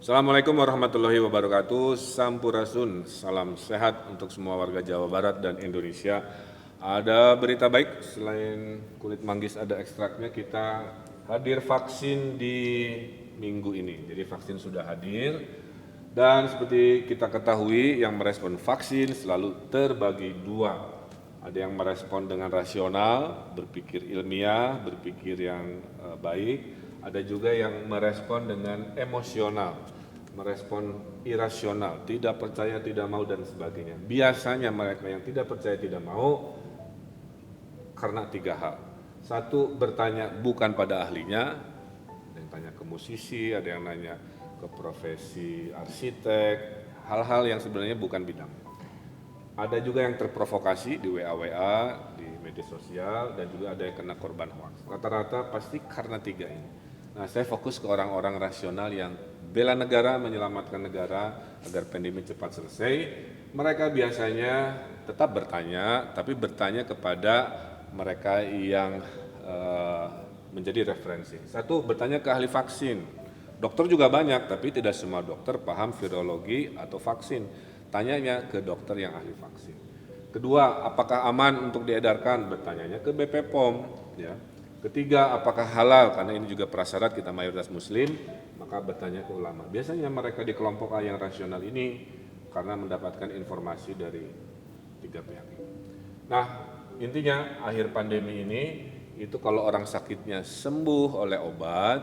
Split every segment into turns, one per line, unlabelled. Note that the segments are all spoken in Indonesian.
Assalamualaikum warahmatullahi wabarakatuh. Sampurasun, salam sehat untuk semua warga Jawa Barat dan Indonesia. Ada berita baik, selain kulit manggis ada ekstraknya, kita hadir vaksin di minggu ini. Jadi vaksin sudah hadir dan seperti kita ketahui yang merespon vaksin selalu terbagi dua. Ada yang merespon dengan rasional, berpikir ilmiah, berpikir yang baik. Ada juga yang merespon dengan emosional, merespon irasional, tidak percaya, tidak mau, dan sebagainya. Biasanya mereka yang tidak percaya, tidak mau karena tiga hal. Satu, bertanya bukan pada ahlinya, ada yang tanya ke musisi, ada yang nanya ke profesi arsitek, hal-hal yang sebenarnya bukan bidangnya. Ada juga yang terprovokasi di WA, di media sosial, dan juga ada yang kena korban hoax. Rata-rata pasti karena tiga ini. Nah, saya fokus ke orang-orang rasional yang bela negara, menyelamatkan negara agar pandemi cepat selesai. Mereka biasanya tetap bertanya, tapi bertanya kepada mereka yang menjadi referensi. Satu, bertanya ke ahli vaksin. Dokter juga banyak, tapi tidak semua dokter paham virologi atau vaksin. Tanyanya ke dokter yang ahli vaksin. Kedua, apakah aman untuk diedarkan? Bertanyanya ke BPOM. Ya. Ketiga, apakah halal? Karena ini juga prasyarat kita mayoritas muslim, maka bertanya ke ulama. Biasanya mereka di kelompok A yang rasional ini karena mendapatkan informasi dari tiga pihak ini. Nah, intinya akhir pandemi ini itu kalau orang sakitnya sembuh oleh obat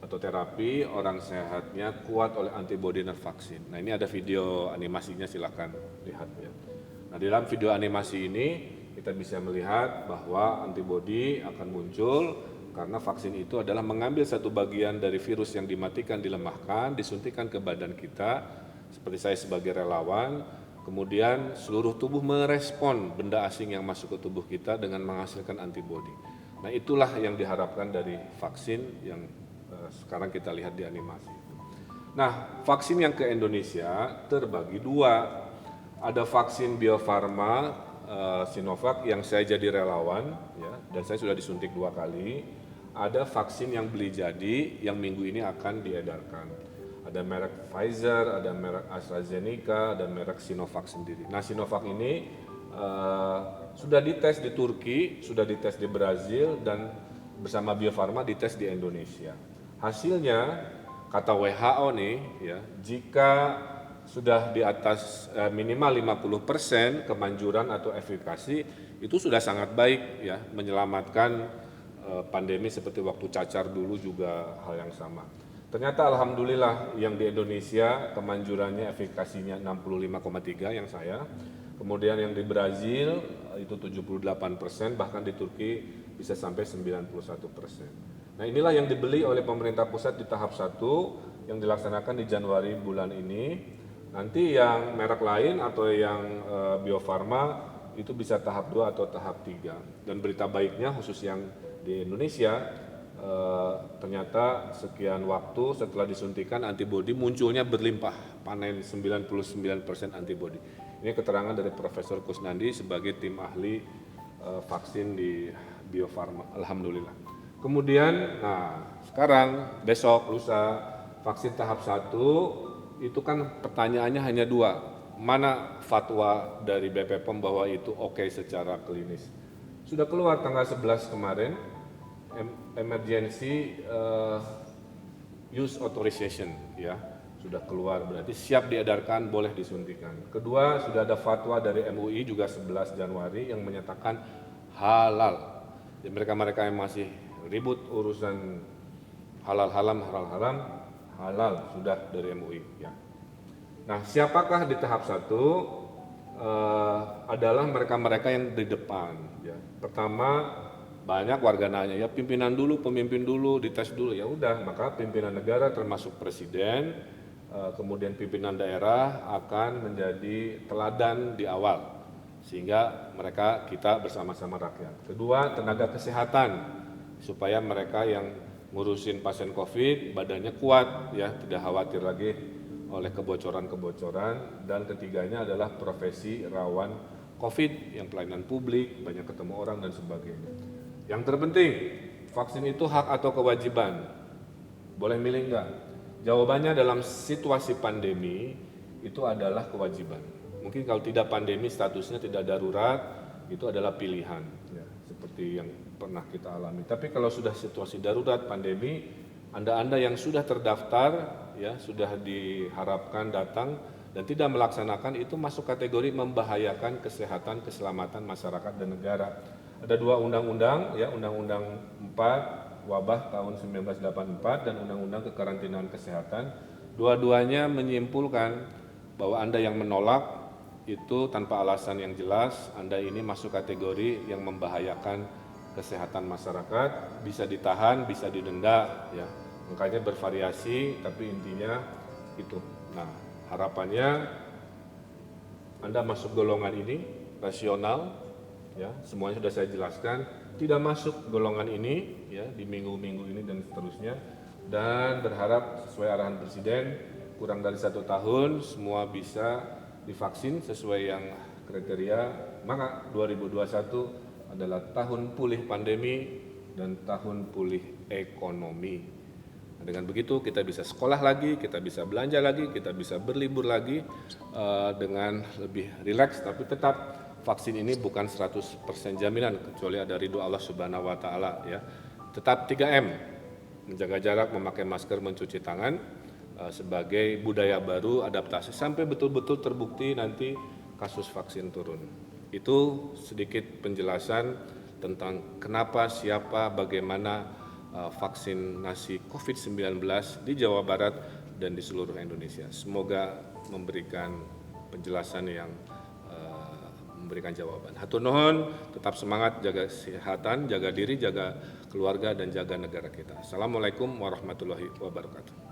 atau terapi, orang sehatnya kuat oleh antibodi dan vaksin. Nah, ini ada video animasinya, silakan lihat ya. Nah, di dalam video animasi ini kita bisa melihat bahwa antibodi akan muncul karena vaksin itu adalah mengambil satu bagian dari virus yang dimatikan, dilemahkan, disuntikan ke badan kita, seperti saya sebagai relawan, kemudian seluruh tubuh merespon benda asing yang masuk ke tubuh kita dengan menghasilkan antibodi. Nah, itulah yang diharapkan dari vaksin yang sekarang kita lihat di animasi. Nah, vaksin yang ke Indonesia terbagi dua. Ada vaksin Bio Farma Sinovac yang saya jadi relawan, ya, dan saya sudah disuntik 2 kali. Ada vaksin yang beli jadi yang minggu ini akan diedarkan. Ada merek Pfizer, ada merek AstraZeneca, dan merek Sinovac sendiri. Nah, Sinovac ini sudah dites di Turki, sudah dites di Brazil, dan bersama Bio Farma dites di Indonesia. Hasilnya kata WHO nih, ya, jika sudah di atas minimal 50% kemanjuran atau efikasi, itu sudah sangat baik ya, menyelamatkan pandemi seperti waktu cacar dulu juga hal yang sama. Ternyata alhamdulillah yang di Indonesia kemanjurannya efikasinya 65,3 yang saya, kemudian yang di Brazil itu 78%, bahkan di Turki bisa sampai 91%. Nah, inilah yang dibeli oleh pemerintah pusat di tahap 1 yang dilaksanakan di Januari bulan ini. Nanti yang merek lain atau yang Bio Farma itu bisa tahap 2 atau tahap 3. Dan berita baiknya khusus yang di Indonesia, ternyata sekian waktu setelah disuntikan antibodi munculnya berlimpah, panen 99% antibodi. Ini keterangan dari Profesor Kusnandi sebagai tim ahli vaksin di Bio Farma, alhamdulillah. Kemudian, nah sekarang besok lusa vaksin tahap 1 itu kan pertanyaannya hanya 2, mana fatwa dari BPOM bahwa itu oke secara klinis. Sudah keluar tanggal 11 kemarin, emergency use authorization, ya, sudah keluar, berarti siap diedarkan, boleh disuntikan. Kedua, sudah ada fatwa dari MUI juga 11 Januari yang menyatakan halal. Mereka-mereka yang masih ribut urusan halal sudah dari MUI, ya. Nah, siapakah di tahap 1? Adalah mereka-mereka yang di depan, ya. Pertama, banyak warga nanya, ya pimpinan dulu, pemimpin dulu, dites dulu. Ya udah, maka pimpinan negara termasuk presiden, kemudian pimpinan daerah akan menjadi teladan di awal, sehingga kita bersama-sama rakyat. Kedua, tenaga kesehatan, supaya mereka yang ngurusin pasien COVID badannya kuat, ya, tidak khawatir lagi oleh kebocoran-kebocoran. Dan ketiganya adalah profesi rawan COVID yang pelayanan publik, banyak ketemu orang dan sebagainya. Yang terpenting, vaksin itu hak atau kewajiban? Boleh milih enggak? Jawabannya dalam situasi pandemi itu adalah kewajiban. Mungkin kalau tidak pandemi statusnya tidak darurat, itu adalah pilihan, ya, seperti yang pernah kita alami. Tapi kalau sudah situasi darurat pandemi, Anda yang sudah terdaftar, ya sudah diharapkan datang dan tidak melaksanakan, itu masuk kategori membahayakan kesehatan keselamatan masyarakat dan negara. Ada dua undang-undang, ya, Undang-Undang 4 Wabah tahun 1984 dan Undang-Undang Kekarantinaan Kesehatan. Dua-duanya menyimpulkan bahwa Anda yang menolak itu tanpa alasan yang jelas, Anda ini masuk kategori yang membahayakan kesehatan masyarakat, bisa ditahan, bisa didenda, ya. Makanya bervariasi, tapi intinya itu. Nah, harapannya Anda masuk golongan ini rasional, ya, semuanya sudah saya jelaskan. Tidak masuk golongan ini, ya, di minggu-minggu ini dan seterusnya, dan berharap sesuai arahan Presiden kurang dari 1 tahun semua bisa divaksin sesuai yang kriteria, maka 2021 adalah tahun pulih pandemi dan tahun pulih ekonomi. Nah, dengan begitu kita bisa sekolah lagi, kita bisa belanja lagi, kita bisa berlibur lagi dengan lebih rileks, tapi tetap vaksin ini bukan 100% jaminan kecuali ada ridho Allah Subhanahu wa taala, ya. Tetap 3M, menjaga jarak, memakai masker, mencuci tangan sebagai budaya baru adaptasi sampai betul-betul terbukti nanti kasus vaksin turun. Itu sedikit penjelasan tentang kenapa, siapa, bagaimana vaksinasi COVID-19 di Jawa Barat dan di seluruh Indonesia. Semoga memberikan penjelasan yang memberikan jawaban. Hatur nuhun, tetap semangat, jaga kesehatan, jaga diri, jaga keluarga, dan jaga negara kita. Assalamualaikum warahmatullahi wabarakatuh.